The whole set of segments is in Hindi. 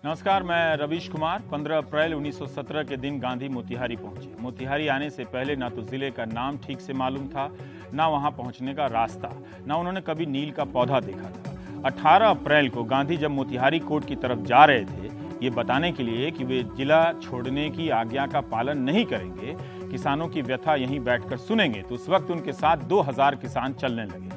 नमस्कार, मैं रवीश कुमार। 15 अप्रैल 1917 के दिन गांधी मोतिहारी पहुंचे। मोतिहारी आने से पहले ना तो जिले का नाम ठीक से मालूम था, ना वहां पहुंचने का रास्ता, ना उन्होंने कभी नील का पौधा देखा था। 18 अप्रैल को गांधी जब मोतिहारी कोर्ट की तरफ जा रहे थे, ये बताने के लिए कि वे जिला छोड़ने की आज्ञा का पालन नहीं करेंगे, किसानों की व्यथा यहीं बैठकर सुनेंगे, तो उस वक्त उनके साथ 2000 किसान चलने लगे।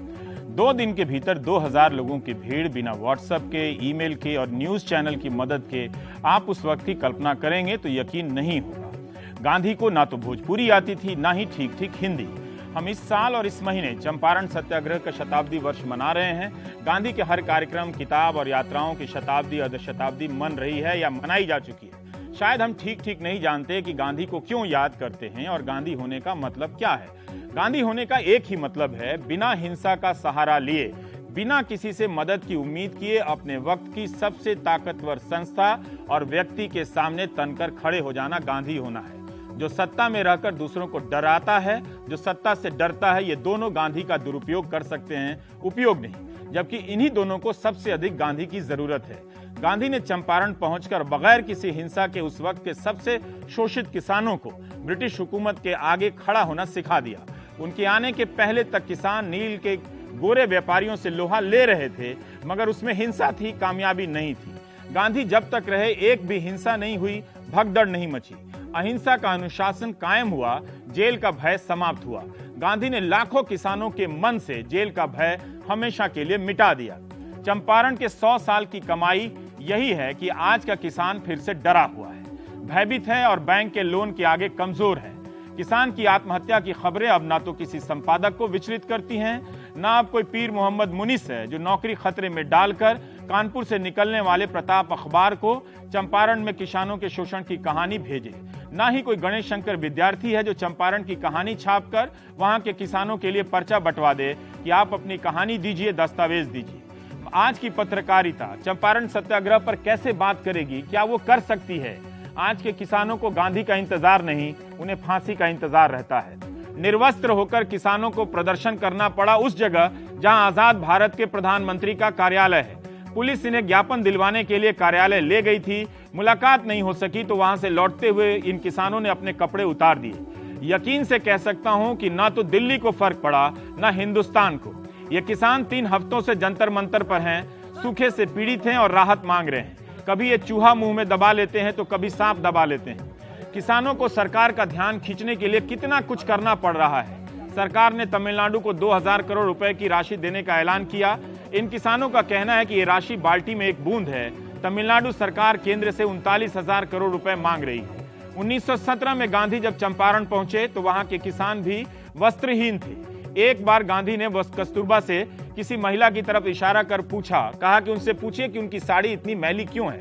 2 दिन के भीतर 2000 लोगों की भीड़, बिना व्हाट्सएप के, ईमेल के और न्यूज चैनल की मदद के आप उस वक्त की कल्पना करेंगे तो यकीन नहीं होगा। गांधी को ना तो भोजपुरी आती थी, ना ही ठीक ठीक हिंदी। हम इस साल और इस महीने चंपारण सत्याग्रह का शताब्दी वर्ष मना रहे हैं। गांधी के हर कार्यक्रम, किताब और यात्राओं की शताब्दी, अर्धशताब्दी मन रही है या मनाई जा चुकी है। शायद हम ठीक ठीक नहीं जानते कि गांधी को क्यों याद करते हैं और गांधी होने का मतलब क्या है। गांधी होने का एक ही मतलब है, बिना हिंसा का सहारा लिए, बिना किसी से मदद की उम्मीद किए, अपने वक्त की सबसे ताकतवर संस्था और व्यक्ति के सामने तनकर खड़े हो जाना गांधी होना है। जो सत्ता में रहकर दूसरों को डराता है, जो सत्ता से डरता है, ये दोनों गांधी का दुरुपयोग कर सकते हैं, उपयोग नहीं। जबकि इन्हीं दोनों को सबसे अधिक गांधी की जरूरत है। गांधी ने चंपारण पहुंचकर बगैर किसी हिंसा के उस वक्त के सबसे शोषित किसानों को ब्रिटिश हुकूमत के आगे खड़ा होना सिखा दिया। उनके आने के पहले तक किसान नील के गोरे व्यापारियों से लोहा ले रहे थे, मगर उसमें हिंसा थी, कामयाबी नहीं थी। गांधी जब तक रहे एक भी हिंसा नहीं हुई, भगदड़ नहीं मची, अहिंसा का अनुशासन कायम हुआ, जेल का भय समाप्त हुआ। गांधी ने लाखों किसानों के मन से जेल का भय हमेशा के लिए मिटा दिया। चंपारण के 100 साल की कमाई यही है कि आज का किसान फिर से डरा हुआ है, भयभीत है और बैंक के लोन के आगे कमजोर है। किसान की आत्महत्या की खबरें अब ना तो किसी संपादक को विचलित करती हैं, ना अब कोई पीर मोहम्मद मुनिस है जो नौकरी खतरे में डालकर कानपुर से निकलने वाले प्रताप अखबार को चंपारण में किसानों के शोषण की कहानी भेजे, ना ही कोई गणेश शंकर विद्यार्थी है जो चंपारण की कहानी छापकर वहां के किसानों के लिए पर्चा बंटवा दे कि आप अपनी कहानी दीजिए, दस्तावेज दीजिए। आज की पत्रकारिता चंपारण सत्याग्रह पर कैसे बात करेगी? क्या वो कर सकती है? आज के किसानों को गांधी का इंतजार नहीं, उन्हें फांसी का इंतजार रहता है। निर्वस्त्र होकर किसानों को प्रदर्शन करना पड़ा उस जगह जहां आजाद भारत के प्रधानमंत्री का कार्यालय है। पुलिस इन्हें ज्ञापन दिलवाने के लिए कार्यालय ले गई थी, मुलाकात नहीं हो सकी तो वहां से लौटते हुए इन किसानों ने अपने कपड़े उतार दिए। यकीन से कह सकता हूं कि ना तो दिल्ली को फर्क पड़ा, ना हिंदुस्तान को। ये किसान 3 हफ्तों से जंतर मंतर पर हैं, सूखे से पीड़ित हैं और राहत मांग रहे हैं। कभी ये चूहा मुंह में दबा लेते हैं तो कभी सांप दबा लेते हैं। किसानों को सरकार का ध्यान खींचने के लिए कितना कुछ करना पड़ रहा है। सरकार ने तमिलनाडु को 2000 करोड़ रुपए की राशि देने का ऐलान किया। इन किसानों का कहना है कि ये राशि बाल्टी में एक बूंद है। तमिलनाडु सरकार केंद्र से 39,000 करोड़ रुपए मांग रही है। 1917 में गांधी जब चंपारण पहुंचे तो वहां के किसान भी वस्त्रहीन थे। एक बार गांधी ने कस्तूरबा से किसी महिला की तरफ इशारा कर पूछा, कहा कि उनसे पूछिए कि उनकी साड़ी इतनी मैली क्यों है।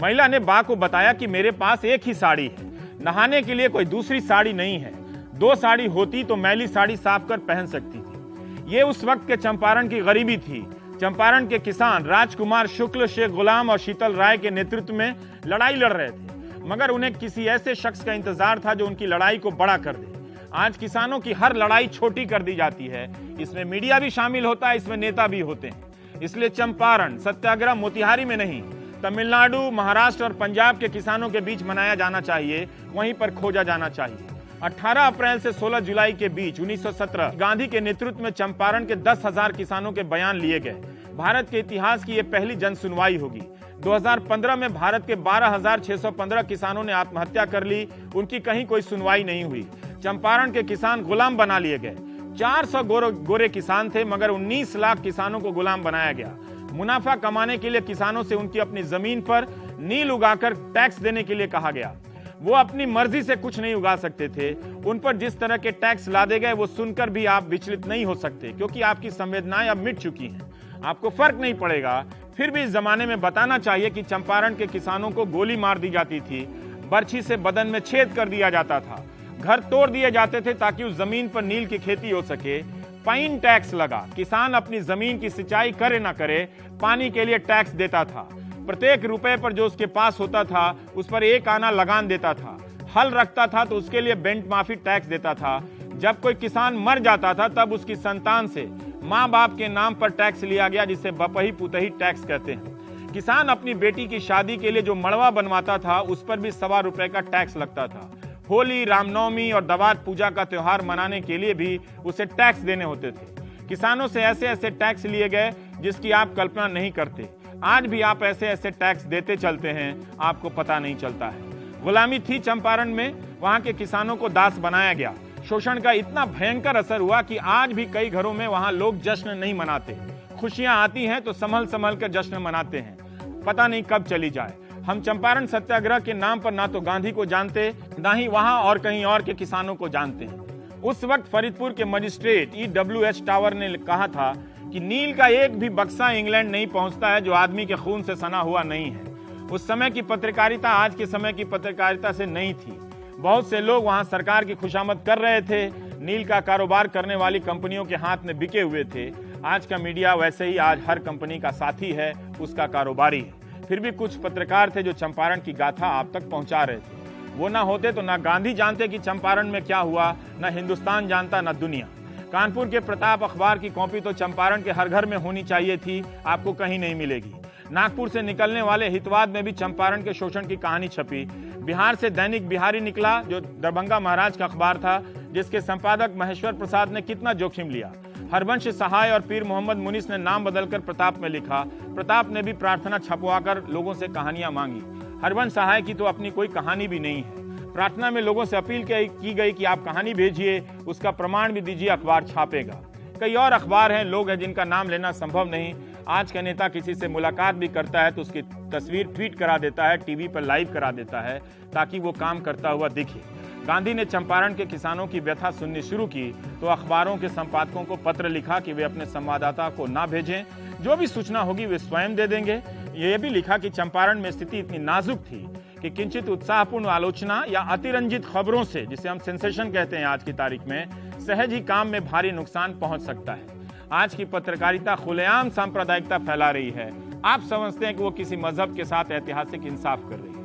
महिला ने बा को बताया कि मेरे पास एक ही साड़ी है, नहाने के लिए कोई दूसरी साड़ी नहीं है। 2 साड़ी होती तो मैली साड़ी साफ कर पहन सकती थी। ये उस वक्त के चंपारण की गरीबी थी। चंपारण के किसान राजकुमार शुक्ल, शेख गुलाम और शीतल राय के नेतृत्व में लड़ाई लड़ रहे थे, मगर उन्हें किसी ऐसे शख्स का इंतजार था जो उनकी लड़ाई को बड़ा कर दे। आज किसानों की हर लड़ाई छोटी कर दी जाती है। इसमें मीडिया भी शामिल होता है, इसमें नेता भी होते हैं। इसलिए चंपारण सत्याग्रह मोतिहारी में नहीं, तमिलनाडु, महाराष्ट्र और पंजाब के किसानों के बीच मनाया जाना चाहिए, वहीं पर खोजा जाना चाहिए। 18 अप्रैल से 16 जुलाई के बीच 1917 गांधी के नेतृत्व में चंपारण के 10,000 किसानों के बयान लिए गए। भारत के इतिहास की यह पहली जन सुनवाई होगी। 2015 में भारत के 12,615 किसानों ने आत्महत्या कर ली, उनकी कहीं कोई सुनवाई नहीं हुई। चंपारण के किसान गुलाम बना लिए गए। 400 गोरे किसान थे, मगर 19 लाख किसानों को गुलाम बनाया गया। मुनाफा कमाने के लिए किसानों से उनकी अपनी जमीन पर नील उगाकर टैक्स देने के लिए कहा गया। वो अपनी मर्जी से कुछ नहीं उगा सकते थे। उन पर जिस तरह के टैक्स लादे गए वो सुनकर भी आप विचलित नहीं हो सकते, क्योंकि आपकी संवेदनाएं अब मिट चुकी हैं, आपको फर्क नहीं पड़ेगा। फिर भी इस जमाने में बताना चाहिए कि चंपारण के किसानों को गोली मार दी जाती थी, बर्छी से बदन में छेद कर दिया जाता था, घर तोड़ दिए जाते थे ताकि उस जमीन पर नील की खेती हो सके। पाइन टैक्स लगा, किसान अपनी जमीन की सिंचाई करे ना करे, पानी के लिए टैक्स देता था। प्रत्येक रुपए पर जो उसके पास होता था उस पर 1 आना लगान देता था। हल रखता था तो उसके लिए बेंट माफी टैक्स देता था। जब कोई किसान मर जाता था तब उसकी संतान से माँ बाप के नाम पर टैक्स लिया गया, जिसे बपही पुतही टैक्स कहते हैं। किसान अपनी बेटी की शादी के लिए जो मड़वा बनवाता था उस पर भी ₹1.25 का टैक्स लगता था। होली, रामनवमी और दवात पूजा का त्योहार मनाने के लिए भी उसे टैक्स देने होते थे। किसानों से ऐसे ऐसे टैक्स लिए गए जिसकी आप कल्पना नहीं करते। आज भी आप ऐसे ऐसे टैक्स देते चलते हैं, आपको पता नहीं चलता है। गुलामी थी चंपारण में, वहां के किसानों को दास बनाया गया। शोषण का इतना भयंकर असर हुआ कि आज भी कई घरों में वहां लोग जश्न नहीं मनाते। खुशियां आती हैं तो संभल संभल कर जश्न मनाते हैं, पता नहीं कब चली जाए। हम चंपारण सत्याग्रह के नाम पर ना तो गांधी को जानते, ना ही वहां और कहीं और के किसानों को जानते हैं। उस वक्त फरीदपुर के मजिस्ट्रेट EWH टावर ने कहा था कि नील का एक भी बक्सा इंग्लैंड नहीं पहुंचता है जो आदमी के खून से सना हुआ नहीं है। उस समय की पत्रकारिता आज के समय की पत्रकारिता से नहीं थी। बहुत से लोग वहां सरकार की खुशामद कर रहे थे, नील का कारोबार करने वाली कंपनियों के हाथ में बिके हुए थे। आज का मीडिया वैसे ही आज हर कंपनी का साथी है, उसका कारोबारी है। फिर भी कुछ पत्रकार थे जो चंपारण की गाथा आप तक पहुंचा रहे थे। वो ना होते तो ना गांधी जानते कि चंपारण में क्या हुआ, ना हिंदुस्तान जानता, ना दुनिया। कानपुर के प्रताप अखबार की कॉपी तो चंपारण के हर घर में होनी चाहिए थी, आपको कहीं नहीं मिलेगी। नागपुर से निकलने वाले हितवाद में भी चंपारण के शोषण की कहानी छपी। बिहार से दैनिक बिहारी निकला, जो दरभंगा महाराज का अखबार था, जिसके संपादक महेश्वर प्रसाद ने कितना जोखिम लिया। हरवंश सहाय और पीर मोहम्मद मुनीस ने नाम बदलकर प्रताप में लिखा। प्रताप ने भी प्रार्थना छपवाकर लोगों से कहानियां मांगी। हरवंश सहाय की तो अपनी कोई कहानी भी नहीं है। प्रार्थना में लोगों से अपील की गई कि आप कहानी भेजिए, उसका प्रमाण भी दीजिए, अखबार छापेगा। कई और अखबार हैं, लोग हैं जिनका नाम लेना संभव नहीं। आज का नेता किसी से मुलाकात भी करता है तो उसकी तस्वीर ट्वीट करा देता है, टीवी पर लाइव करा देता है, ताकि वो काम करता हुआ दिखे। गांधी ने चंपारण के किसानों की व्यथा सुननी शुरू की तो अखबारों के संपादकों को पत्र लिखा कि वे अपने संवाददाता को ना भेजें, जो भी सूचना होगी वे स्वयं दे देंगे। ये भी लिखा कि चंपारण में स्थिति इतनी नाजुक थी कि किंचित उत्साहपूर्ण आलोचना या अतिरंजित खबरों से, जिसे हम सेंसेशन कहते हैं आज की तारीख में, सहज ही काम में भारी नुकसान पहुंच सकता है। आज की पत्रकारिता खुलेआम सांप्रदायिकता फैला रही है। आप समझते हैं कि वो किसी मजहब के साथ ऐतिहासिक इंसाफ कर रही है।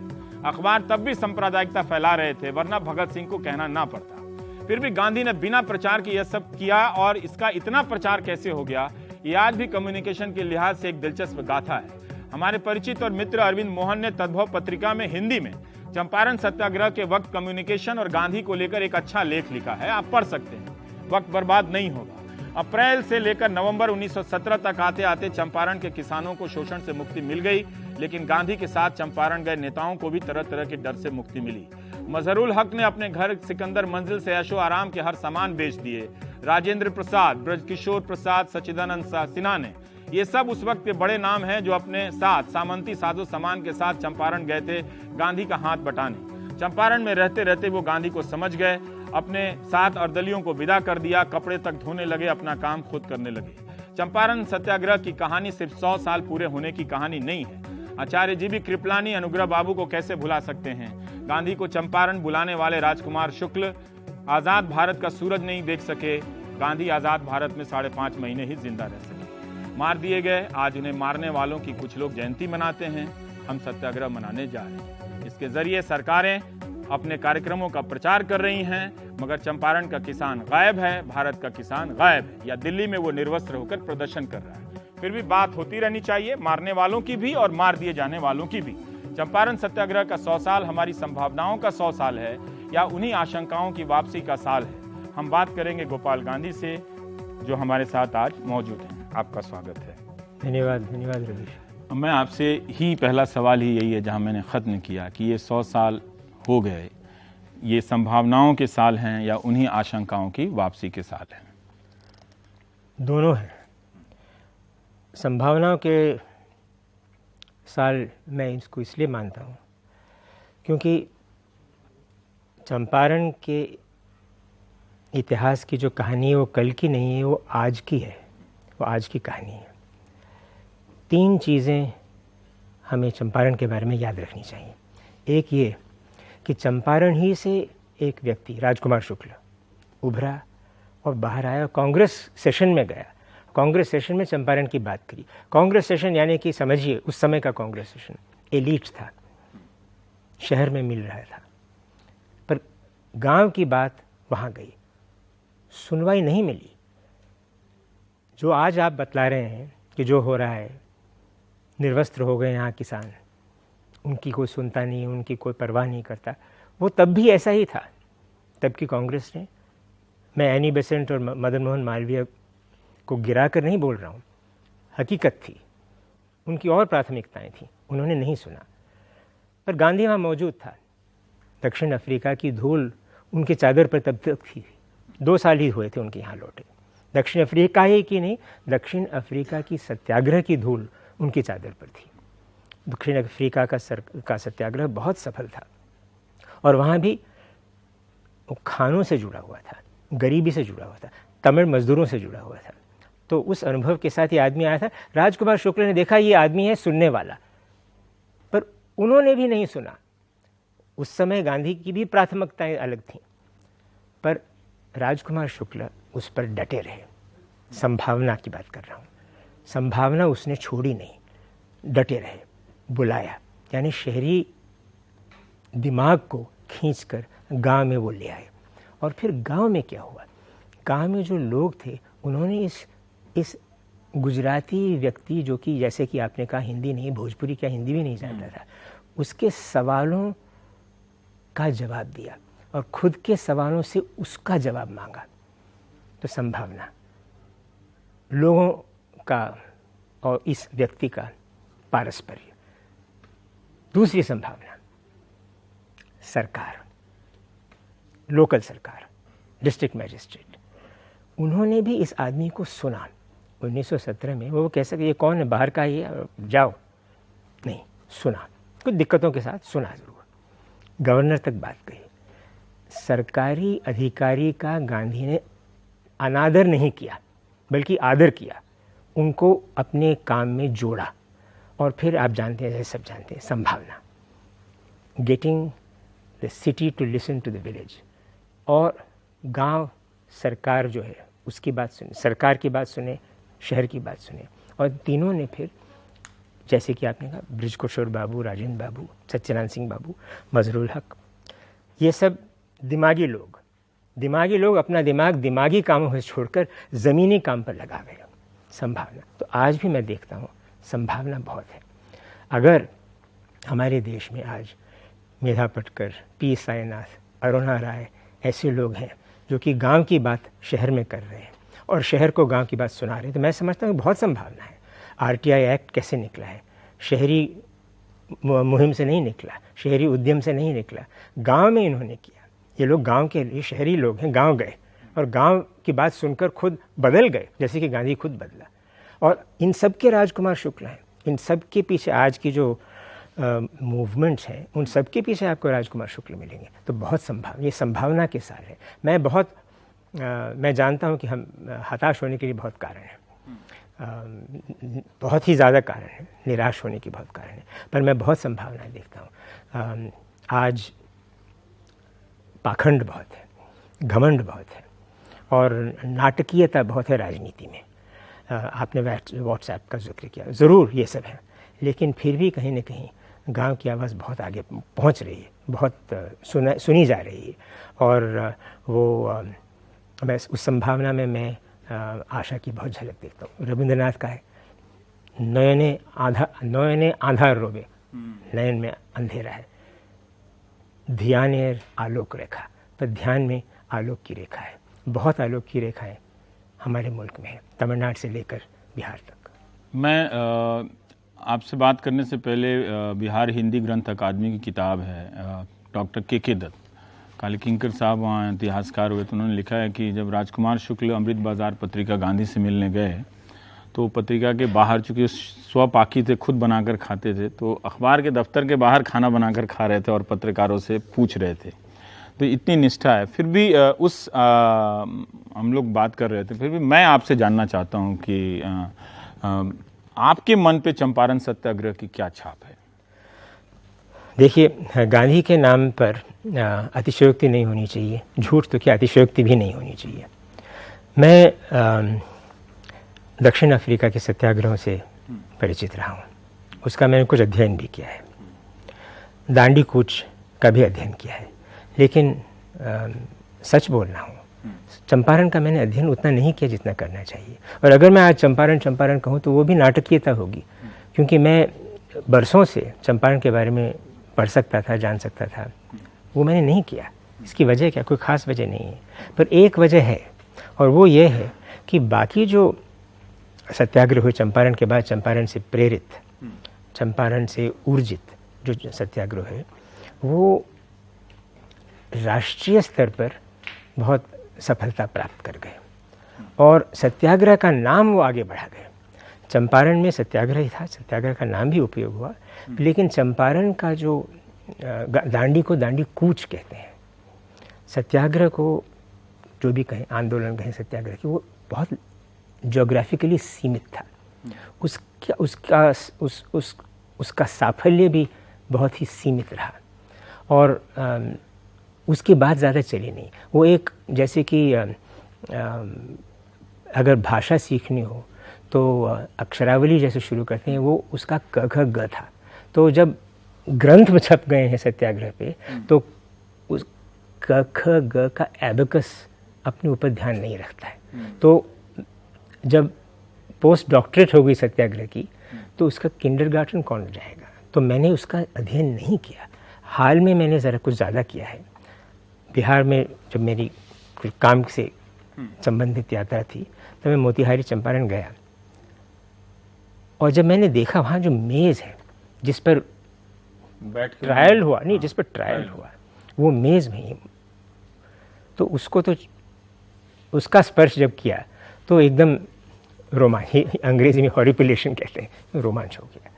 अखबार तब भी सांप्रदायिकता फैला रहे थे, वरना भगत सिंह को कहना ना पड़ता। फिर भी गांधी ने बिना प्रचार के यह सब किया, और इसका इतना प्रचार कैसे हो गया, ये आज भी कम्युनिकेशन के लिहाज से एक दिलचस्प गाथा है। हमारे परिचित और मित्र अरविंद मोहन ने तद्भव पत्रिका में हिंदी में चंपारण सत्याग्रह के वक्त कम्युनिकेशन और गांधी को लेकर एक अच्छा लेख लिखा है, आप पढ़ सकते हैं, वक्त बर्बाद नहीं होगा। अप्रैल से लेकर नवंबर 1917 तक आते आते चंपारण के किसानों को शोषण से मुक्ति मिल गई, लेकिन गांधी के साथ चंपारण गए नेताओं को भी तरह तरह के डर से मुक्ति मिली। मजहरुल हक ने अपने घर सिकंदर मंजिल से ऐशो आराम के हर सामान बेच दिए। राजेंद्र प्रसाद, ब्रजकिशोर प्रसाद, सच्चिदानंद सिन्हा ने, ये सब उस वक्त के बड़े नाम हैं जो अपने साथ सामंती साजो सामान के साथ चंपारण गए थे गांधी का हाथ बटाने। चंपारण में रहते रहते वो गांधी को समझ गए, अपने साथ अर्दलियों को विदा कर दिया, कपड़े तक धोने लगे, अपना काम खुद करने लगे। चंपारण सत्याग्रह की कहानी सिर्फ 100 साल पूरे होने की कहानी नहीं है। आचार्य जी भी कृपलानी, अनुग्रह बाबू को कैसे भुला सकते हैं। गांधी को चंपारण बुलाने वाले राजकुमार शुक्ल आजाद भारत का सूरज नहीं देख सके। गांधी आजाद भारत में 5.5 महीने ही जिंदा रह सके, मार दिए गए। आज उन्हें मारने वालों की कुछ लोग जयंती मनाते हैं, हम सत्याग्रह मनाने जा रहे हैं। इसके जरिए सरकारें अपने कार्यक्रमों का प्रचार कर रही हैं, मगर चंपारण का किसान गायब है, भारत का किसान गायब है, या दिल्ली में वो निर्वस्त्र होकर प्रदर्शन कर रहा है। फिर भी बात होती रहनी चाहिए, मारने वालों की भी और मार दिए जाने वालों की भी। चंपारण सत्याग्रह का 100 साल हमारी संभावनाओं का 100 साल है, या उन्हीं आशंकाओं की वापसी का साल है। हम बात करेंगे गोपाल गांधी से, जो हमारे साथ आज मौजूद हैं। आपका स्वागत है। धन्यवाद रवीश। मैं आपसे ही पहला सवाल ही यही है, जहां मैंने ख़त्म किया कि ये 100 साल हो गए, ये संभावनाओं के साल हैं या उन्हीं आशंकाओं की वापसी के साल हैं? दोनों हैं। संभावनाओं के साल मैं इसको इसलिए मानता हूँ क्योंकि चंपारण के इतिहास की जो कहानी है वो कल की नहीं है, वो आज की है, वो आज की कहानी है। 3 चीज़ें हमें चंपारण के बारे में याद रखनी चाहिए। एक ये कि चंपारण ही से एक व्यक्ति राजकुमार शुक्ल उभरा और बाहर आया, कांग्रेस सेशन में गया, कांग्रेस सेशन में चंपारण की बात करी। कांग्रेस सेशन यानी कि समझिए उस समय का कांग्रेस सेशन एलीट था, शहर में मिल रहा था, पर गांव की बात वहाँ गई, सुनवाई नहीं मिली। जो आज आप बतला रहे हैं कि जो हो रहा है, निर्वस्त्र हो गए यहाँ किसान, उनकी कोई सुनता नहीं, उनकी कोई परवाह नहीं करता। वो तब भी ऐसा ही था। तब की कांग्रेस ने, मैं एनी बेसेंट और मदन मोहन मालवीय को गिरा कर नहीं बोल रहा हूँ, हकीकत थी, उनकी और प्राथमिकताएं थी, उन्होंने नहीं सुना। पर गांधी वहाँ मौजूद था। दक्षिण अफ्रीका की धूल उनके चादर पर तब तक थी। 2 साल ही हुए थे उनके यहाँ लौटे। दक्षिण अफ्रीका ही की नहीं, दक्षिण अफ्रीका की सत्याग्रह की धूल उनकी चादर पर थी। दक्षिण अफ्रीका का सत्याग्रह बहुत सफल था और वहाँ भी वो खानों से जुड़ा हुआ था, गरीबी से जुड़ा हुआ था, तमिल मजदूरों से जुड़ा हुआ था। तो उस अनुभव के साथ ये आदमी आया था। राजकुमार शुक्ल ने देखा ये आदमी है सुनने वाला, पर उन्होंने भी नहीं सुना। उस समय गांधी की भी प्राथमिकताएं अलग थीं, पर राजकुमार शुक्ल उस पर डटे रहे। संभावना की बात कर रहा हूँ, संभावना उसने छोड़ी नहीं, डटे रहे। बुलाया, यानी शहरी दिमाग को खींचकर गांव में वो ले आए। और फिर गांव में क्या हुआ, गांव में जो लोग थे उन्होंने इस गुजराती व्यक्ति, जो कि जैसे कि आपने कहा हिंदी नहीं, भोजपुरी क्या हिंदी भी नहीं जानता था, उसके सवालों का जवाब दिया और खुद के सवालों से उसका जवाब मांगा। तो संभावना, लोगों का और इस व्यक्ति का पारस्पर्य। दूसरी संभावना, सरकार, लोकल सरकार, डिस्ट्रिक्ट मैजिस्ट्रेट, उन्होंने भी इस आदमी को सुना। 1917 में वो कह सके ये कौन है, बाहर का ही है, जाओ, नहीं, सुना, कुछ दिक्कतों के साथ सुना जरूर। गवर्नर तक बात कही। सरकारी अधिकारी का गांधी ने अनादर नहीं किया, बल्कि आदर किया, उनको अपने काम में जोड़ा। और फिर आप जानते हैं, सब जानते हैं, संभावना, getting the city to listen to the village. और गांव सरकार जो है उसकी बात सुने, सरकार की बात सुने, शहर की बात सुने। और तीनों ने फिर, जैसे कि आपने कहा, बृज किशोर बाबू, राजेंद्र बाबू, सत्यनारायण सिंह बाबू, मजहरुल हक, ये सब दिमागी लोग अपना दिमाग दिमागी कामों में छोड़कर ज़मीनी काम पर लगा गए। संभावना, तो आज भी मैं देखता हूँ संभावना बहुत है। अगर हमारे देश में आज मेधा पटकर, पी साईनाथ, अरुणा राय ऐसे लोग हैं जो कि गांव की बात शहर में कर रहे हैं और शहर को गांव की बात सुना रहे हैं, तो मैं समझता हूँ बहुत संभावना है। आरटीआई एक्ट कैसे निकला है, शहरी मुहिम से नहीं निकला, शहरी उद्यम से नहीं निकला, गांव में इन्होंने किया। ये लोग गांव के लिए शहरी लोग हैं, गांव गए और गांव की बात सुनकर खुद बदल गए, जैसे कि गांधी खुद बदला। और इन सब के राजकुमार शुक्ल हैं। इन सब के पीछे आज की जो मूवमेंट्स हैं, उन सब के पीछे आपको राजकुमार शुक्ल मिलेंगे। तो बहुत ये संभावना के साल है। मैं जानता हूं कि हम हताश होने के लिए बहुत कारण हैं, बहुत ही ज़्यादा कारण है, निराश होने की बहुत कारण है, पर मैं बहुत संभावनाएं देखता हूँ। आज पाखंड बहुत है, घमंड बहुत है और नाटकीयता बहुत है राजनीति में। आपने व्हाट्सएप का जिक्र किया, ज़रूर ये सब है, लेकिन फिर भी कहीं न कहीं गांव की आवाज़ बहुत आगे पहुंच रही है, बहुत सुनी जा रही है। और वो मैं उस संभावना में मैं आशा की बहुत झलक देखता हूँ। रविंद्रनाथ का है, नयने आंधार रोबे, नयन में अंधेरा है, ध्यानेर आलोक रेखा, पर ध्यान में आलोक की रेखा है। बहुत आलोक की रेखाएं हमारे मुल्क में है, तमिलनाडु से लेकर बिहार तक। मैं आपसे बात करने से पहले बिहार हिंदी ग्रंथ अकादमी की किताब है, डॉक्टर के दत्त, काली किंकर साहब वहाँ इतिहासकार हुए, तो उन्होंने लिखा है कि जब राजकुमार शुक्ल अमृत बाजार पत्रिका गांधी से मिलने गए तो पत्रिका के बाहर, चूँकि स्वपाकी थे, खुद बनाकर खाते थे, तो अखबार के दफ्तर के बाहर खाना बनाकर खा रहे थे और पत्रकारों से पूछ रहे थे। तो इतनी निष्ठा है। फिर भी हम लोग बात कर रहे थे, फिर भी मैं आपसे जानना चाहता हूँ कि आपके मन पे चंपारण सत्याग्रह की क्या छाप है? देखिए, गांधी के नाम पर अतिशयोक्ति नहीं होनी चाहिए, झूठ तो क्या अतिशयोक्ति भी नहीं होनी चाहिए। मैं दक्षिण अफ्रीका के सत्याग्रहों से परिचित रहा हूँ, उसका मैंने कुछ अध्ययन भी किया है, दांडी कूच का भी अध्ययन किया है, लेकिन सच बोल रहा हूँ, चंपारण का मैंने अध्ययन उतना नहीं किया जितना करना चाहिए। और अगर मैं आज चंपारण कहूँ तो वो भी नाटकीयता होगी, क्योंकि मैं बरसों से चंपारण के बारे में पढ़ सकता था, जान सकता था, वो मैंने नहीं किया। इसकी वजह क्या? कोई ख़ास वजह नहीं है, पर एक वजह है, और वो ये है कि बाकी जो सत्याग्रह हुए चंपारण के बाद, चंपारण से प्रेरित, चंपारण से ऊर्जित जो सत्याग्रह है, वो राष्ट्रीय स्तर पर बहुत सफलता प्राप्त कर गए और सत्याग्रह का नाम वो आगे बढ़ा गए। चंपारण में सत्याग्रह ही था, सत्याग्रह का नाम भी उपयोग हुआ, लेकिन चंपारण का जो दांडी को दांडी कूच कहते हैं, सत्याग्रह को जो भी कहें, आंदोलन कहें सत्याग्रह की, वो बहुत ज्योग्राफिकली सीमित था। उसका साफल्य भी बहुत ही सीमित रहा और उसके बाद ज़्यादा चली नहीं। वो एक जैसे कि अगर भाषा सीखनी हो तो अक्षरावली जैसे शुरू करते हैं, वो उसका क ख ग था। तो जब ग्रंथ में छप गए हैं सत्याग्रह पे, तो उस क ख ग का एबेकस अपने ऊपर ध्यान नहीं रखता है। तो जब पोस्ट डॉक्टरेट हो गई सत्याग्रह की, तो उसका किंडरगार्टन कौन जाएगा? तो मैंने उसका अध्ययन नहीं किया। हाल में मैंने ज़रा कुछ ज़्यादा किया है। बिहार में जब मेरी कुछ काम से संबंधित यात्रा थी, तो मैं मोतिहारी चंपारण गया, और जब मैंने देखा वहाँ जो मेज़ है जिस पर ट्रायल हुआ, नहीं जिस पर ट्रायल हुआ, वो मेज़ में, तो उसका स्पर्श जब किया तो एकदम रोमांच, अंग्रेजी में हॉरिपिलेशन कहते हैं, रोमांच हो गया।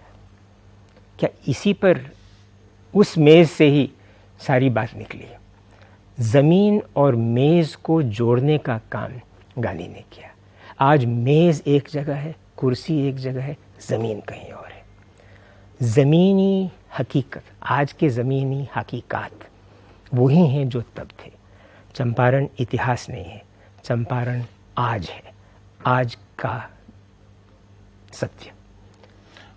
क्या इसी पर, उस मेज़ से ही सारी बात निकली। ज़मीन और मेज़ को जोड़ने का काम गांधी ने किया। आज मेज़ एक जगह है, कुर्सी एक जगह है, ज़मीन कहीं और है। ज़मीनी हकीकत, आज के ज़मीनी हकीकात वही हैं जो तब थे। चंपारण इतिहास नहीं है, चंपारण आज है, आज का सत्य।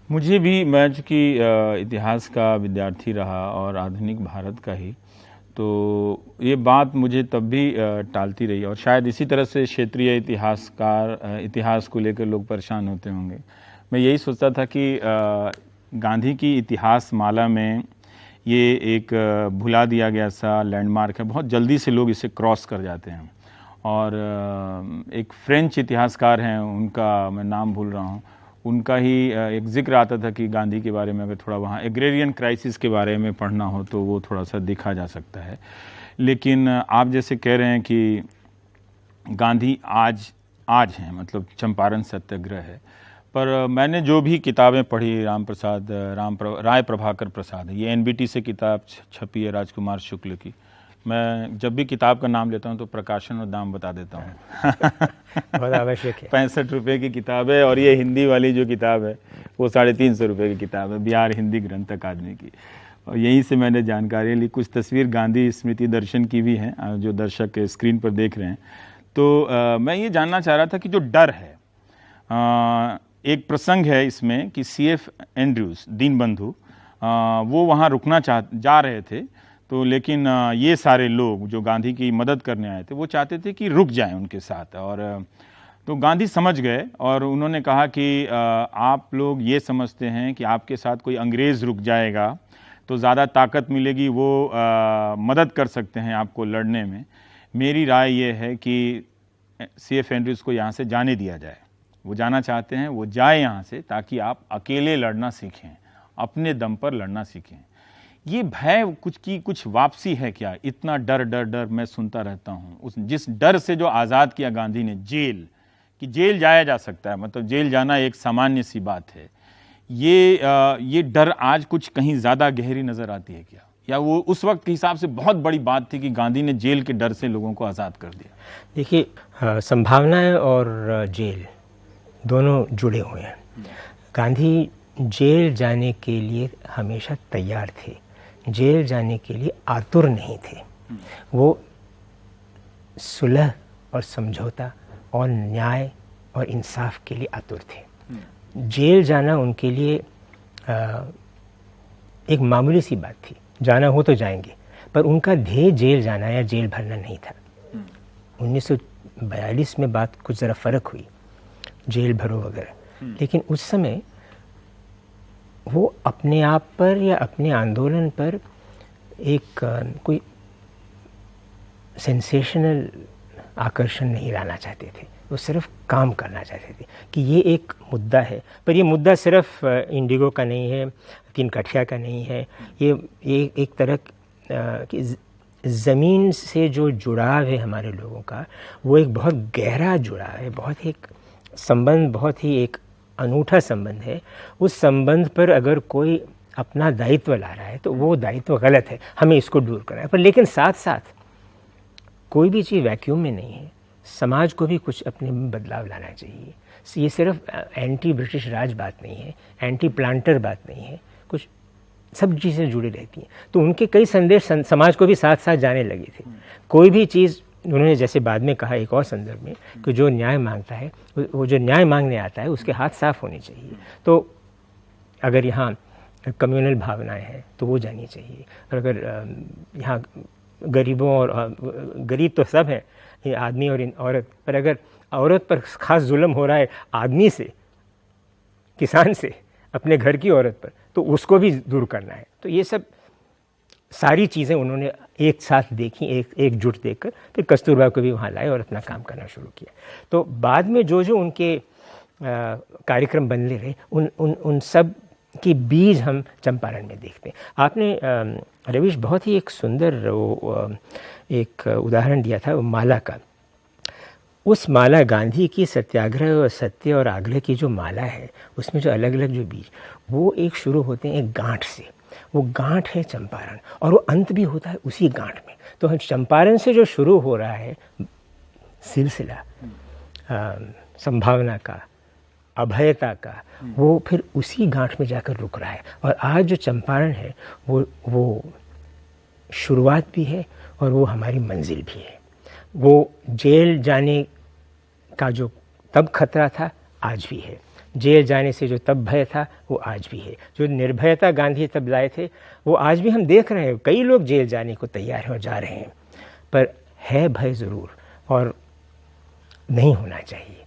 मुझे भी, मैं चूँकि इतिहास का विद्यार्थी रहा और आधुनिक भारत का ही, तो ये बात मुझे तब भी टालती रही, और शायद इसी तरह से क्षेत्रीय इतिहास को लेकर लोग परेशान होते होंगे। मैं यही सोचता था कि गांधी की इतिहास माला में ये एक भुला दिया गया सा लैंडमार्क है, बहुत जल्दी से लोग इसे क्रॉस कर जाते हैं। और एक फ्रेंच इतिहासकार हैं, उनका मैं नाम भूल रहा हूँ, उनका ही एक जिक्र आता था कि गांधी के बारे में अगर थोड़ा वहाँ एग्रेरियन क्राइसिस के बारे में पढ़ना हो तो वो थोड़ा सा देखा जा सकता है। लेकिन आप जैसे कह रहे हैं कि गांधी आज हैं, मतलब चंपारण सत्याग्रह है, पर मैंने जो भी किताबें पढ़ी, राय प्रभाकर प्रसाद, ये NBT से किताब छपी है राजकुमार शुक्ल की। मैं जब भी किताब का नाम लेता हूं तो प्रकाशन और दाम बता देता हूं। बहुत आवश्यक है। 65 रुपये की किताब है, और ये हिंदी वाली जो किताब है वो 350 रुपये की किताब है, बिहार हिंदी ग्रंथ अकादमी की। और यहीं से मैंने जानकारी ली। कुछ तस्वीर गांधी स्मृति दर्शन की भी हैं, जो दर्शक स्क्रीन पर देख रहे हैं। तो मैं ये जानना चाह रहा था कि जो डर है, एक प्रसंग है इसमें कि CF एंड्रयूज, दीनबंधु, वो वहाँ रुकना जा रहे थे, तो लेकिन ये सारे लोग जो गांधी की मदद करने आए थे वो चाहते थे कि रुक जाएं उनके साथ। और तो गांधी समझ गए और उन्होंने कहा कि आप लोग ये समझते हैं कि आपके साथ कोई अंग्रेज़ रुक जाएगा तो ज़्यादा ताकत मिलेगी, वो मदद कर सकते हैं आपको लड़ने में। मेरी राय ये है कि CF एंड्रयूज को यहाँ से जाने दिया जाए। वो जाना चाहते हैं, वो जाए यहाँ से, ताकि आप अकेले लड़ना सीखें, अपने दम पर लड़ना सीखें। ये भय कुछ वापसी है क्या? इतना डर मैं सुनता रहता हूँ। उस जिस डर से जो आज़ाद किया गांधी ने, जेल जाया जा सकता है, मतलब जेल जाना एक सामान्य सी बात है, ये डर आज कुछ कहीं ज़्यादा गहरी नज़र आती है क्या? या वो उस वक्त के हिसाब से बहुत बड़ी बात थी कि गांधी ने जेल के डर से लोगों को आज़ाद कर दिया? देखिए, संभावनाएं और जेल दोनों जुड़े हुए हैं। गांधी जेल जाने के लिए हमेशा तैयार थे, जेल जाने के लिए आतुर नहीं थे। वो सुलह और समझौता और न्याय और इंसाफ के लिए आतुर थे। जेल जाना उनके लिए एक मामूली सी बात थी, जाना हो तो जाएंगे, पर उनका ध्येय जेल जाना या जेल भरना नहीं था। 1942 में बात कुछ ज़रा फ़र्क हुई, जेल भरो वगैरह, लेकिन उस समय वो अपने आप पर या अपने आंदोलन पर एक कोई सेंसेशनल आकर्षण नहीं लाना चाहते थे, वो सिर्फ काम करना चाहते थे कि ये एक मुद्दा है। पर ये मुद्दा सिर्फ इंडिगो का नहीं है, किनकठिया का नहीं है, ये एक तरह की ज़मीन से जो जुड़ाव है हमारे लोगों का, वो एक बहुत गहरा जुड़ाव है, बहुत एक संबंध, बहुत ही एक अनूठा संबंध है। उस संबंध पर अगर कोई अपना दायित्व ला रहा है तो वो दायित्व गलत है, हमें इसको दूर करना है। पर लेकिन साथ साथ कोई भी चीज़ वैक्यूम में नहीं है, समाज को भी कुछ अपने में बदलाव लाना चाहिए। ये सिर्फ एंटी ब्रिटिश राज बात नहीं है, एंटी प्लांटर बात नहीं है, कुछ सब चीज़ें जुड़ी रहती हैं। तो उनके कई संदेश समाज को भी साथ साथ जाने लगे थे। कोई भी चीज़ उन्होंने जैसे बाद में कहा एक और संदर्भ में कि जो न्याय मांगता है, वो जो न्याय मांगने आता है उसके हाथ साफ होने चाहिए। तो अगर यहाँ कम्युनल भावनाएं हैं तो वो जानी चाहिए। और अगर यहाँ गरीबों और गरीब तो सब हैं, ये आदमी और औरत, पर अगर औरत पर खास जुल्म हो रहा है आदमी से, किसान से, अपने घर की औरत पर, तो उसको भी दूर करना है। तो ये सब सारी चीज़ें उन्होंने एक साथ देखी, एकजुट देखकर फिर कस्तूरबा को भी वहाँ लाए और अपना काम करना शुरू किया। तो बाद में जो जो उनके कार्यक्रम बनने रहे, उन सब की बीज हम चंपारण में देखते हैं। आपने रवीश बहुत ही एक सुंदर एक उदाहरण दिया था वो माला का। उस माला गांधी की सत्याग्रह और सत्य और आग्रह की जो माला है, उसमें जो अलग अलग जो बीज, वो एक शुरू होते हैं एक गांठ से। वो गांठ है चंपारण और वो अंत भी होता है उसी गांठ में। तो हम चंपारण से जो शुरू हो रहा है सिलसिला संभावना का, अभयता का, वो फिर उसी गांठ में जाकर रुक रहा है। और आज जो चंपारण है वो शुरुआत भी है और वो हमारी मंजिल भी है। वो जेल जाने का जो तब खतरा था आज भी है, जेल जाने से जो तब भय था वो आज भी है। जो निर्भयता गांधी तब लाए थे वो आज भी हम देख रहे हैं। कई लोग जेल जाने को तैयार हैं और जा रहे हैं, पर है भय ज़रूर और नहीं होना चाहिए।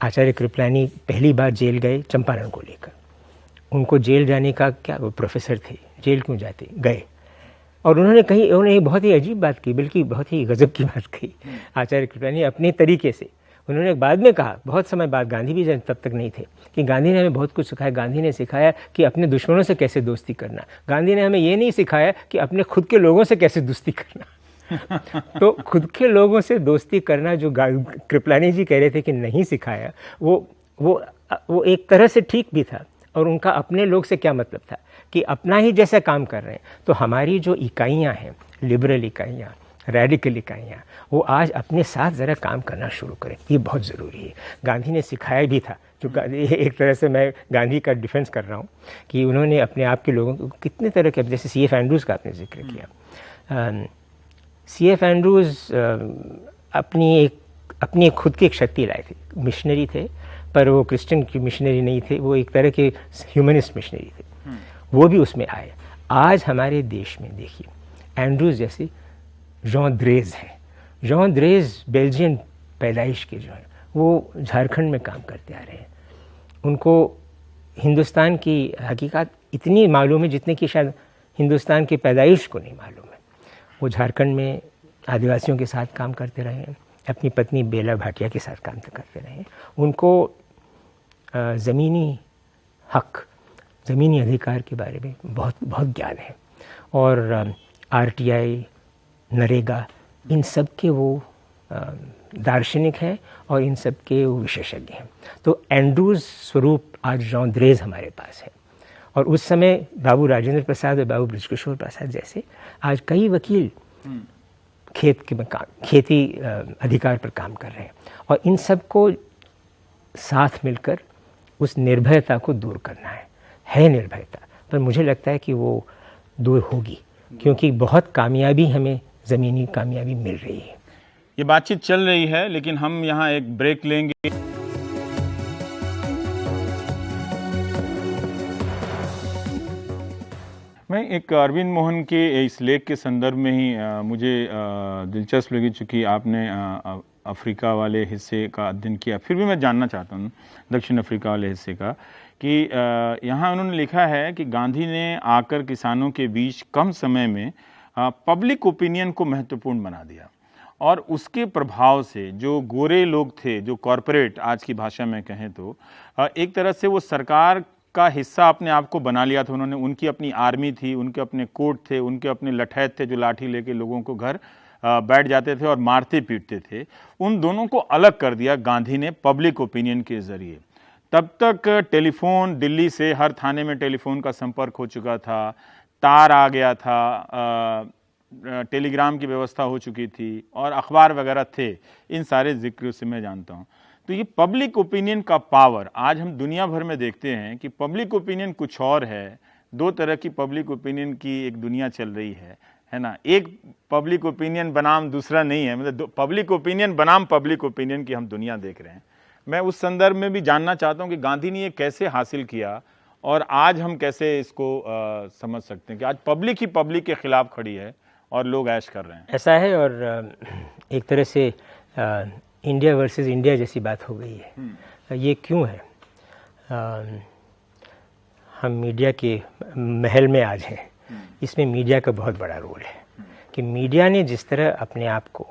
आचार्य कृपलानी पहली बार जेल गए चंपारण को लेकर। उनको जेल जाने का क्या, वो प्रोफेसर थे, जेल क्यों जाते, गए। और उन्होंने बहुत ही अजीब बात की, बल्कि बहुत ही गजब की बात कही आचार्य कृपलानी अपने तरीके से। उन्होंने बाद में कहा, बहुत समय बाद, गांधी भी तब तक नहीं थे, कि गांधी ने हमें बहुत कुछ सिखाया। गांधी ने सिखाया कि अपने दुश्मनों से कैसे दोस्ती करना। गांधी ने हमें ये नहीं सिखाया कि अपने खुद के लोगों से कैसे दोस्ती करना। तो खुद के लोगों से दोस्ती करना जो कृपलानी जी कह रहे थे कि नहीं सिखाया, वो एक तरह से ठीक भी था। और उनका अपने लोग से क्या मतलब था कि अपना ही जैसा काम कर रहे हैं। तो हमारी जो इकाइयाँ हैं, लिबरल इकाइयाँ, रेडिकल इकाइयाँ, वो आज अपने साथ ज़रा काम करना शुरू करें, ये बहुत ज़रूरी है। गांधी ने सिखाया भी था, जो एक तरह से मैं गांधी का डिफेंस कर रहा हूँ कि उन्होंने अपने आप के लोगों को कितने तरह के, जैसे C.F. एंड्रूज़ का आपने जिक्र किया। C.F. एंड्रूज़ अपनी एक खुद की एक शक्ति लाए थे। मिशनरी थे, पर वो क्रिश्चियन की मिशनरी नहीं थे, वो एक तरह के ह्यूमनिस्ट मिशनरी थे। वो भी उसमें आए। आज हमारे देश में देखिए, एंड्रूज़ जैसे जॉन द्रेज हैं। जॉन द्रेज बेल्जियन पैदाइश के जो हैं, वो झारखंड में काम करते आ रहे हैं। उनको हिंदुस्तान की हकीकत इतनी मालूम है जितने कि शायद हिंदुस्तान की पैदाइश को नहीं मालूम है। वो झारखंड में आदिवासियों के साथ काम करते रहे हैं, अपनी पत्नी बेला भाटिया के साथ काम करते रहे हैं। उनको ज़मीनी हक, ज़मीनी अधिकार के बारे में बहुत बहुत ज्ञान है। और RTI, नरेगा, इन सब के वो दार्शनिक हैं और इन सब के वो विशेषज्ञ हैं। तो एंड्रूज़ स्वरूप आज जॉन द्रेज हमारे पास है। और उस समय बाबू राजेंद्र प्रसाद और बाबू बृजकिशोर प्रसाद जैसे आज कई वकील खेती अधिकार पर काम कर रहे हैं। और इन सब को साथ मिलकर उस निर्भयता को दूर करना है निर्भयता। पर मुझे लगता है कि वो दूर होगी, क्योंकि बहुत कामयाबी, हमें ज़मीनी कामयाबी मिल रही है। ये बातचीत चल रही है, लेकिन हम यहाँ एक ब्रेक लेंगे। मैं एक अरविंद मोहन के इस लेख के संदर्भ में ही मुझे दिलचस्प लगी, चूँकि आपने अफ्रीका वाले हिस्से का अध्ययन किया। फिर भी मैं जानना चाहता हूँ दक्षिण अफ्रीका वाले हिस्से का, कि यहाँ उन्होंने लिखा है कि गांधी ने आकर किसानों के बीच कम समय में पब्लिक ओपिनियन को महत्वपूर्ण बना दिया और उसके प्रभाव से जो गोरे लोग थे, जो कॉरपोरेट आज की भाषा में कहें तो एक तरह से वो सरकार का हिस्सा अपने आप को बना लिया था उन्होंने। उनकी अपनी आर्मी थी, उनके अपने कोर्ट थे, उनके अपने लठैत थे जो लाठी लेके लोगों को घर बैठ जाते थे और मारते पीटते थे। उन दोनों को अलग कर दिया गांधी ने पब्लिक ओपिनियन के जरिए। तब तक टेलीफोन, दिल्ली से हर थाने में टेलीफोन का संपर्क हो चुका था, तार आ गया था, टेलीग्राम की व्यवस्था हो चुकी थी और अखबार वगैरह थे। इन सारे जिक्र से मैं जानता हूँ। तो ये पब्लिक ओपिनियन का पावर आज हम दुनिया भर में देखते हैं कि पब्लिक ओपिनियन कुछ और है। दो तरह की पब्लिक ओपिनियन की एक दुनिया चल रही है ना। एक पब्लिक ओपिनियन बनाम दूसरा नहीं है, मतलब पब्लिक ओपिनियन बनाम पब्लिक ओपिनियन की हम दुनिया देख रहे हैं। मैं उस संदर्भ में भी जानना चाहता हूँ कि गांधी ने ये कैसे हासिल किया और आज हम कैसे इसको समझ सकते हैं कि आज पब्लिक ही पब्लिक के खिलाफ खड़ी है और लोग ऐश कर रहे हैं। ऐसा है। और एक तरह से इंडिया वर्सेस इंडिया जैसी बात हो गई है। ये क्यों है? हम मीडिया के महल में आज हैं। इसमें मीडिया का बहुत बड़ा रोल है कि मीडिया ने जिस तरह अपने आप को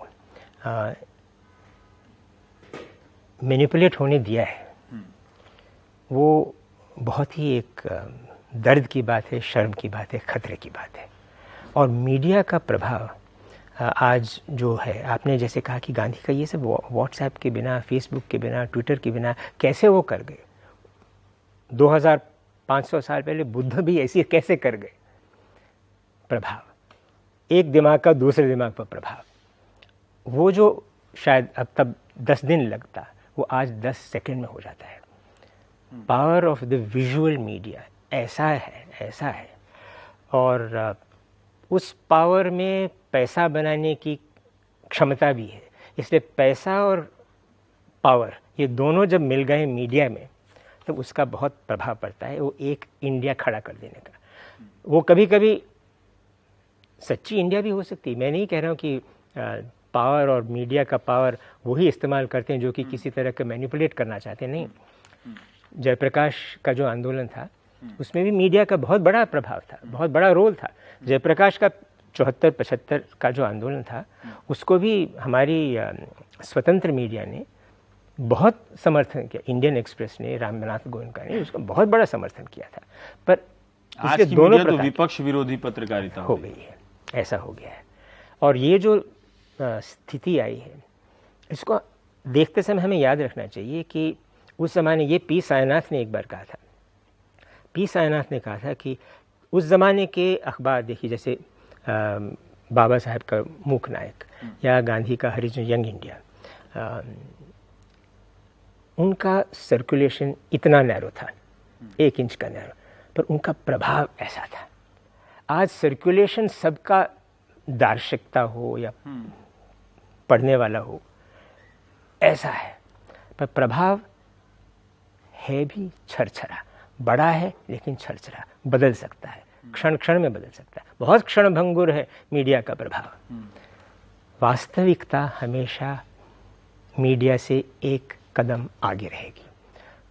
मैनिपुलेट होने दिया है, वो बहुत ही एक दर्द की बात है, शर्म की बात है, खतरे की बात है। और मीडिया का प्रभाव आज जो है, आपने जैसे कहा कि गांधी का ये सब व्हाट्सएप के बिना, फेसबुक के बिना, ट्विटर के बिना कैसे वो कर गए। 2500 साल पहले बुद्ध भी ऐसी कैसे कर गए प्रभाव, एक दिमाग का दूसरे दिमाग पर प्रभाव। वो जो शायद अब तब 10 दिन लगता, वो आज 10 सेकंड में हो जाता है। Power of the visual media ऐसा है। और उस पावर में पैसा बनाने की क्षमता भी है। इसलिए पैसा और पावर ये दोनों जब मिल गए मीडिया में, तो उसका बहुत प्रभाव पड़ता है। वो एक इंडिया खड़ा कर देने का। वो कभी कभी सच्ची इंडिया भी हो सकती है। मैं नहीं कह रहा हूँ कि पावर और मीडिया का पावर वही इस्तेमाल करते हैं जो कि किसी तरह का मैनिपुलेट करना चाहते हैं। नहीं, जयप्रकाश का जो आंदोलन था उसमें भी मीडिया का बहुत बड़ा प्रभाव था, बहुत बड़ा रोल था। जयप्रकाश का 74-75 का जो आंदोलन था, उसको भी हमारी स्वतंत्र मीडिया ने बहुत समर्थन किया। इंडियन एक्सप्रेस ने, रामनाथ गोयनका ने उसका बहुत बड़ा समर्थन किया था। पर आज की मीडिया तो विपक्ष विरोधी पत्रकारिता हो गई है, ऐसा हो गया है। और ये जो स्थिति आई है, इसको देखते समय हमें याद रखना चाहिए कि उस ज़माने, ये पी सायनाथ ने एक बार कहा था, पी सायनाथ ने कहा था कि उस ज़माने के अखबार देखिए, जैसे बाबा साहब का मूक नायक या गांधी का हरिजन यंग इंडिया, उनका सर्कुलेशन इतना नैरो था, 1 इंच का नैरो, पर उनका प्रभाव ऐसा था। आज सर्कुलेशन सबका दार्शनिकता हो या पढ़ने वाला हो, ऐसा है, पर प्रभाव है भी छरछरा, बड़ा है लेकिन छरछरा, बदल सकता है, क्षण क्षण में बदल सकता है। बहुत क्षणभंगुर है मीडिया का प्रभाव। वास्तविकता हमेशा मीडिया से एक कदम आगे रहेगी।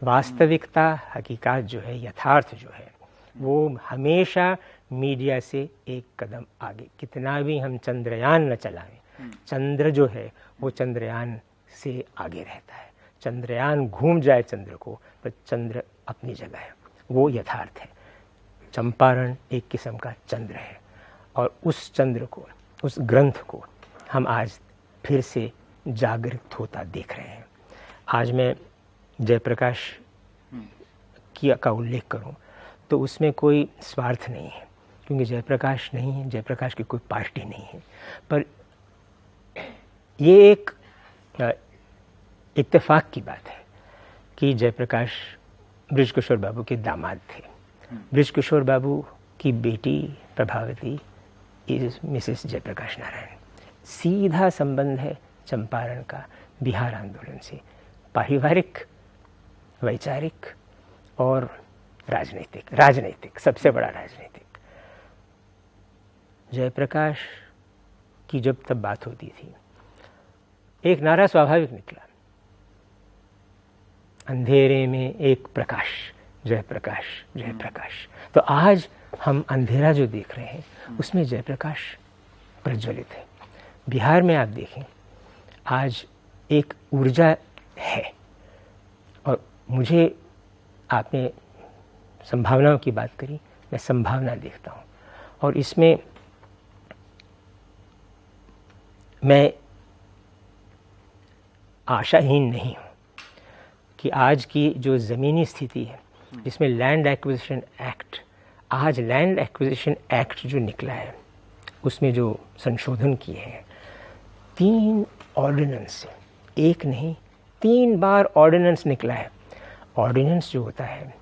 वास्तविकता, हकीकत जो है, यथार्थ जो है, वो हमेशा मीडिया से एक कदम आगे। कितना भी हम चंद्रयान न चलाएं, चंद्र जो है वो चंद्रयान से आगे रहता है। चंद्रयान घूम जाए चंद्र को, पर चंद्र अपनी जगह है, वो यथार्थ है। चंपारण एक किस्म का चंद्र है, और उस चंद्र को, उस ग्रंथ को हम आज फिर से जागृत होता देख रहे हैं। आज मैं जयप्रकाश का उल्लेख करूं तो उसमें कोई स्वार्थ नहीं है, क्योंकि जयप्रकाश नहीं है, जयप्रकाश की कोई पार्टी नहीं है। पर ये एक इत्तेफाक की बात है कि जयप्रकाश बृजकिशोर बाबू के दामाद थे। बृजकिशोर बाबू की बेटी प्रभावती इज मिसेस जयप्रकाश नारायण। सीधा संबंध है चंपारण का बिहार आंदोलन से, पारिवारिक, वैचारिक और राजनीतिक, सबसे बड़ा राजनीतिक। जयप्रकाश की जब तब बात होती थी, एक नारा स्वाभाविक निकला, अंधेरे में एक प्रकाश, जयप्रकाश जयप्रकाश। तो आज हम अंधेरा जो देख रहे हैं उसमें जयप्रकाश प्रज्वलित है। बिहार में आप देखें आज एक ऊर्जा है, और मुझे, आपने संभावनाओं की बात करी, मैं संभावना देखता हूँ, और इसमें मैं आशाहीन नहीं हूँ कि आज की जो ज़मीनी स्थिति है जिसमें लैंड एक्विजिशन एक्ट, आज लैंड एक्विजिशन एक्ट जो निकला है उसमें जो संशोधन किए हैं, 3 ऑर्डिनेंस से, एक नहीं 3 बार ऑर्डिनेंस निकला है। ऑर्डिनेंस जो होता है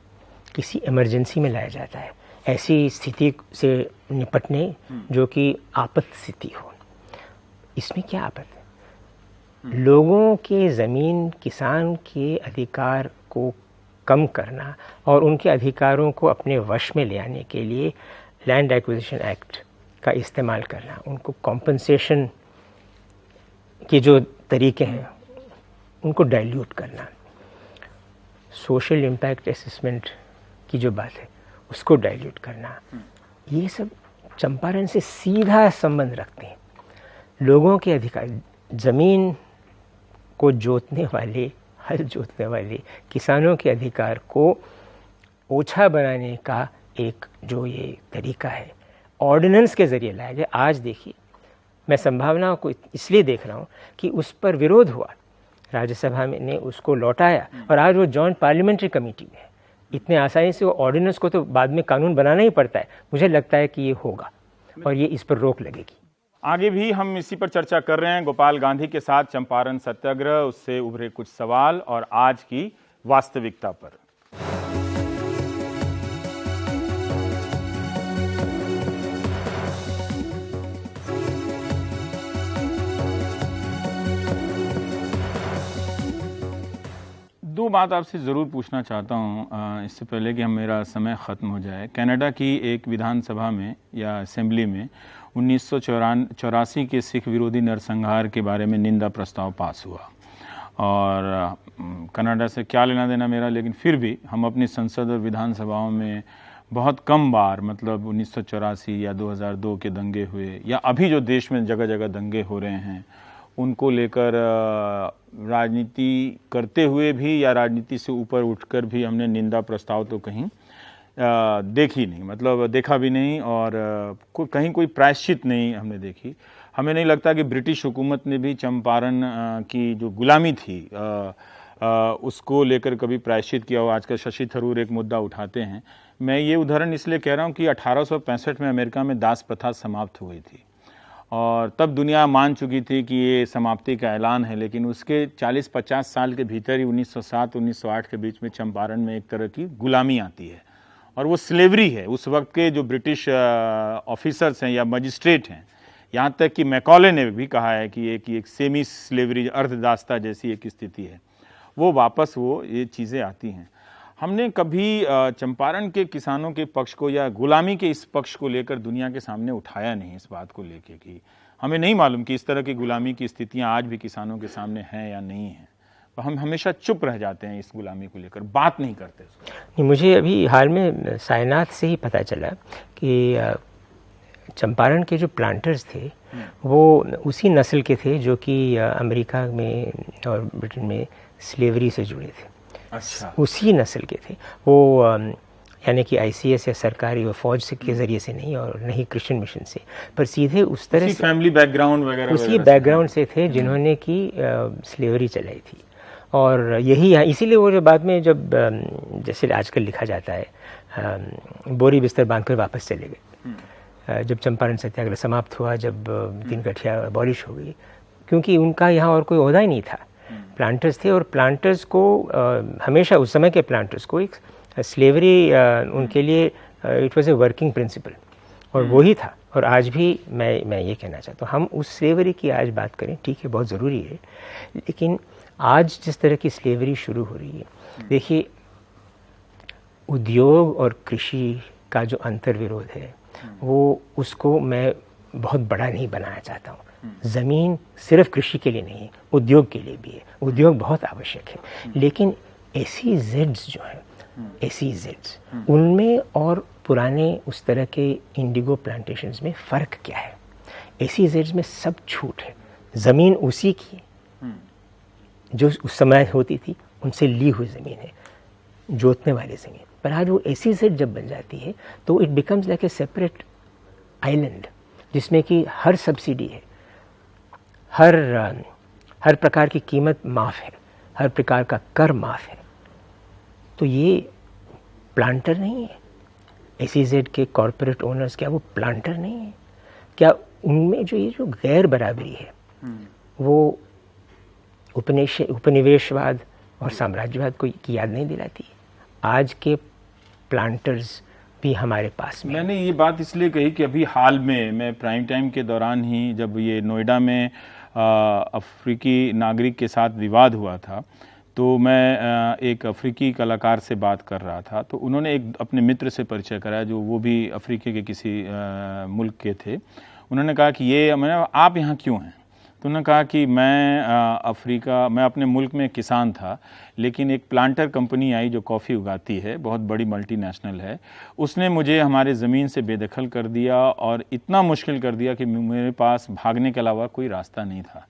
किसी इमरजेंसी में लाया जाता है, ऐसी स्थिति से निपटने जो कि आपात स्थिति हो। इसमें क्या आफत है? लोगों के ज़मीन, किसान के अधिकार को कम करना और उनके अधिकारों को अपने वश में ले आने के लिए लैंड एक्विजिशन एक्ट का इस्तेमाल करना, उनको कॉम्पनसेशन के जो तरीके हैं उनको डाइल्यूट करना, सोशल इम्पैक्ट असेसमेंट की जो बात है उसको डाइल्यूट करना, ये सब चंपारण से सीधा संबंध रखते हैं। लोगों के अधिकार, ज़मीन को जोतने वाले, हल जोतने वाले किसानों के अधिकार को ओछा बनाने का एक जो ये तरीका है ऑर्डिनेंस के ज़रिए लाया गया। आज देखिए, मैं संभावनाओं को इसलिए देख रहा हूँ कि उस पर विरोध हुआ, राज्यसभा में ने उसको लौटाया, और आज वो जॉइंट पार्लियामेंट्री कमेटी में है। इतने आसानी से वो ऑर्डिनेंस को तो बाद में कानून बनाना ही पड़ता है। मुझे लगता है कि ये होगा और ये इस पर रोक लगेगी। आगे भी हम इसी पर चर्चा कर रहे हैं गोपाल गांधी के साथ, चंपारण सत्याग्रह, उससे उभरे कुछ सवाल और आज की वास्तविकता पर। दो बात आपसे ज़रूर पूछना चाहता हूँ इससे पहले कि मेरा समय ख़त्म हो जाए। कनाडा की एक विधानसभा में या असेंबली में 1984 के सिख विरोधी नरसंहार के बारे में निंदा प्रस्ताव पास हुआ, और कनाडा से क्या लेना देना मेरा, लेकिन फिर भी हम अपनी संसद और विधानसभाओं में बहुत कम बार, मतलब 1984 या 2002 के दंगे हुए, या अभी जो देश में जगह जगह दंगे हो रहे हैं, उनको लेकर राजनीति करते हुए भी या राजनीति से ऊपर उठकर भी हमने निंदा प्रस्ताव तो कहीं देखी नहीं, मतलब देखा भी नहीं, और कहीं कोई प्रायश्चित नहीं हमने देखी। हमें नहीं लगता कि ब्रिटिश हुकूमत ने भी चंपारण की जो गुलामी थी उसको लेकर कभी प्रायश्चित किया हो। आजकल शशि थरूर एक मुद्दा उठाते हैं। मैं ये उदाहरण इसलिए कह रहा हूँ कि 1865 में अमेरिका में दास प्रथा समाप्त हुई थी, और तब दुनिया मान चुकी थी कि ये समाप्ति का ऐलान है, लेकिन उसके 40-50 साल के भीतर ही 1907-1908 के बीच में चंपारण में एक तरह की गुलामी आती है, और वो स्लेवरी है। उस वक्त के जो ब्रिटिश ऑफिसर्स हैं या मजिस्ट्रेट हैं, यहाँ तक कि मैकॉले ने भी कहा है कि एक सेमी स्लेवरी, अर्धदास्ता जैसी एक स्थिति है, वो वापस वो ये चीज़ें आती हैं। हमने कभी चंपारण के किसानों के पक्ष को या गुलामी के इस पक्ष को लेकर दुनिया के सामने उठाया नहीं, इस बात को लेकर कि हमें नहीं मालूम कि इस तरह की गुलामी की स्थितियां आज भी किसानों के सामने हैं या नहीं हैं। तो हम हमेशा चुप रह जाते हैं, इस गुलामी को लेकर बात नहीं करते। नहीं, मुझे अभी हाल में सायनाथ से ही पता चला कि चंपारण के जो प्लांटर्स थे वो उसी नस्ल के थे जो कि अमेरिका में और ब्रिटेन में स्लेवरी से जुड़े थे। अच्छा। उसी नस्ल के थे वो, यानी कि ICS या सरकारी और फौज से के ज़रिए से नहीं, और नहीं क्रिश्चियन मिशन से, पर सीधे उस तरह से फैमिली बैकग्राउंड वगैरह, उसी बैकग्राउंड से थे जिन्होंने की स्लेवरी चलाई थी। और यही इसीलिए वो जो बाद में जब जैसे आजकल लिखा जाता है बोरी बिस्तर बांधकर वापस चले गए, जब चंपारण सत्याग्रह समाप्त हुआ, जब 3 गठिया अबॉलिश हो गई, क्योंकि उनका यहाँ और कोई ओहदा ही नहीं था, प्लांटर्स थे। और प्लांटर्स को हमेशा, उस समय के प्लांटर्स को एक स्लेवरी उनके लिए it was a working principle, और वही था। और आज भी मैं ये कहना चाहता हूँ, हम उस स्लेवरी की आज बात करें, ठीक है, बहुत ज़रूरी है, लेकिन आज जिस तरह की स्लेवरी शुरू हो रही है, देखिए उद्योग और कृषि का जो अंतर्विरोध है वो, उसको मैं बहुत बड़ा नहीं बनाना चाहता हूँ। ज़मीन सिर्फ कृषि के लिए नहीं, उद्योग के लिए भी है, उद्योग बहुत आवश्यक है, लेकिन SEZs जो है एसीजेड्स, उनमें और पुराने उस तरह के इंडिगो प्लांटेशंस में फ़र्क क्या है? एसीजेड्स में सब छूट है, ज़मीन उसी की जो उस समय होती थी, उनसे ली हुई ज़मीन है, जोतने वाली ज़मीन। पर आज वो एसीजेड जब बन जाती है तो it becomes like a separate island, जिसमें कि हर सब्सिडी है, हर प्रकार की कीमत माफ़ है, हर प्रकार का कर माफ़ है। तो ये प्लांटर नहीं है। एसीजेड के कॉरपोरेट ओनर्स क्या वो प्लांटर नहीं है? क्या उनमें जो ये जो गैर बराबरी है वो उपनिवेशवाद और साम्राज्यवाद को की याद नहीं दिलाती? आज के प्लांटर्स भी हमारे पास में। मैंने ये बात इसलिए कही कि अभी हाल में मैं प्राइम टाइम के दौरान ही, जब ये नोएडा में अफ्रीकी नागरिक के साथ विवाद हुआ था, तो मैं एक अफ्रीकी कलाकार से बात कर रहा था, तो उन्होंने एक अपने मित्र से परिचय कराया जो वो भी अफ्रीका के किसी मुल्क के थे। उन्होंने कहा कि मैंने आप यहाँ क्यों हैं? तो उन्होंने कहा कि मैं अपने मुल्क में किसान था, लेकिन एक प्लांटर कंपनी आई जो कॉफ़ी उगाती है, बहुत बड़ी मल्टीनेशनल है, उसने मुझे हमारे ज़मीन से बेदखल कर दिया और इतना मुश्किल कर दिया कि मेरे पास भागने के अलावा कोई रास्ता नहीं था।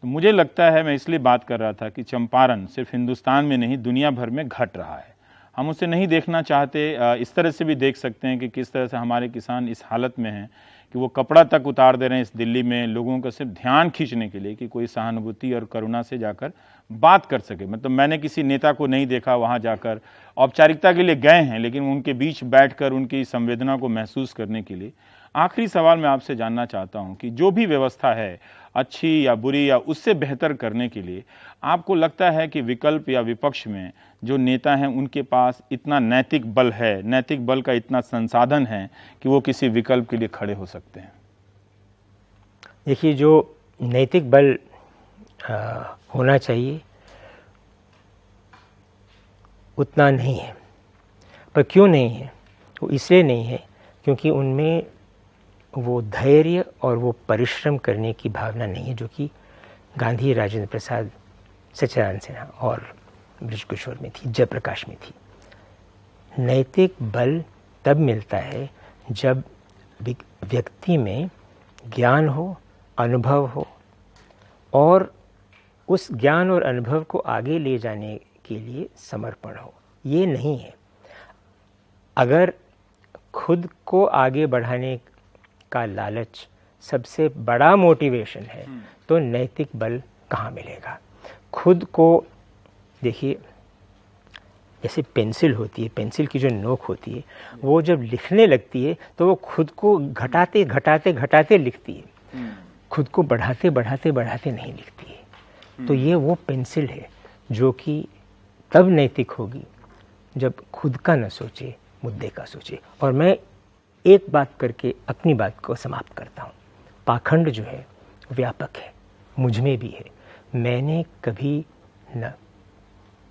तो मुझे लगता है, मैं इसलिए बात कर रहा था कि चंपारण सिर्फ हिंदुस्तान में नहीं दुनिया भर में घट रहा है। हम उसे नहीं देखना चाहते। इस तरह से भी देख सकते हैं कि किस तरह से हमारे किसान इस हालत में हैं कि वो कपड़ा तक उतार दे रहे हैं इस दिल्ली में, लोगों का सिर्फ ध्यान खींचने के लिए कि कोई सहानुभूति और करुणा से जाकर बात कर सके। मतलब मैंने किसी नेता को नहीं देखा वहाँ जाकर, औपचारिकता के लिए गए हैं, लेकिन उनके बीच बैठकर उनकी संवेदना को महसूस करने के लिए। आखिरी सवाल मैं आपसे जानना चाहता हूँ कि जो भी व्यवस्था है, अच्छी या बुरी या उससे बेहतर करने के लिए, आपको लगता है कि विकल्प या विपक्ष में जो नेता हैं उनके पास इतना नैतिक बल है, नैतिक बल का इतना संसाधन है कि वो किसी विकल्प के लिए खड़े हो सकते हैं? देखिए, जो नैतिक बल होना चाहिए उतना नहीं है। पर क्यों नहीं है? वो इसलिए नहीं है क्योंकि उनमें वो धैर्य और वो परिश्रम करने की भावना नहीं है जो कि गांधी, राजेंद्र प्रसाद, सच्चिदानंद सिन्हा और बृजकिशोर में थी, जयप्रकाश में थी। नैतिक बल तब मिलता है जब व्यक्ति में ज्ञान हो, अनुभव हो और उस ज्ञान और अनुभव को आगे ले जाने के लिए समर्पण हो। ये नहीं है। अगर खुद को आगे बढ़ाने का लालच सबसे बड़ा मोटिवेशन है तो नैतिक बल कहाँ मिलेगा? खुद को देखिए, जैसे पेंसिल होती है, पेंसिल की जो नोक होती है, वो जब लिखने लगती है तो वो खुद को घटाते घटाते घटाते लिखती है, खुद को बढ़ाते बढ़ाते बढ़ाते नहीं लिखती है। तो ये वो पेंसिल है जो कि तब नैतिक होगी जब खुद का न सोचे, मुद्दे का सोचे। और मैं एक बात करके अपनी बात को समाप्त करता हूँ। पाखंड जो है व्यापक है, मुझ में भी है। मैंने कभी न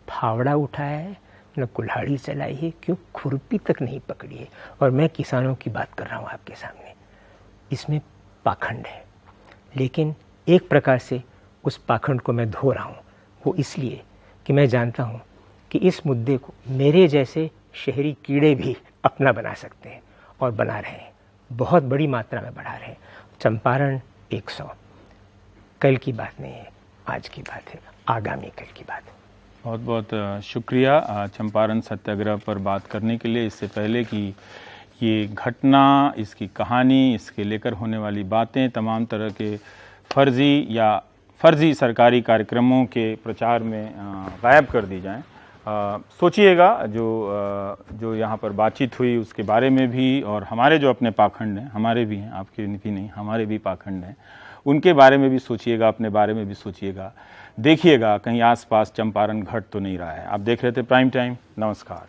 फावड़ा उठाया है, न कुल्हाड़ी चलाई है, क्यों खुरपी तक नहीं पकड़ी है। और मैं किसानों की बात कर रहा हूँ आपके सामने। इसमें पाखंड है, लेकिन एक प्रकार से उस पाखंड को मैं धो रहा हूँ। वो इसलिए कि मैं जानता हूँ कि इस मुद्दे को मेरे जैसे शहरी कीड़े भी अपना बना सकते हैं और बना रहे हैं, बहुत बड़ी मात्रा में बढ़ा रहे हैं। चंपारण 100 कल की बात नहीं है, आज की बात है, आगामी कल की बात है। बहुत बहुत शुक्रिया चंपारण सत्याग्रह पर बात करने के लिए। इससे पहले कि ये घटना, इसकी कहानी, इसके लेकर होने वाली बातें तमाम तरह के फर्जी सरकारी कार्यक्रमों के प्रचार में गायब कर दी जाएं, सोचिएगा। जो यहाँ पर बातचीत हुई उसके बारे में भी, और हमारे जो अपने पाखंड हैं, हमारे भी हैं, आपके भी नहीं, हमारे भी पाखंड हैं, उनके बारे में भी सोचिएगा, अपने बारे में भी सोचिएगा। देखिएगा कहीं आसपास चंपारण घट तो नहीं रहा है। आप देख रहे थे प्राइम टाइम। नमस्कार।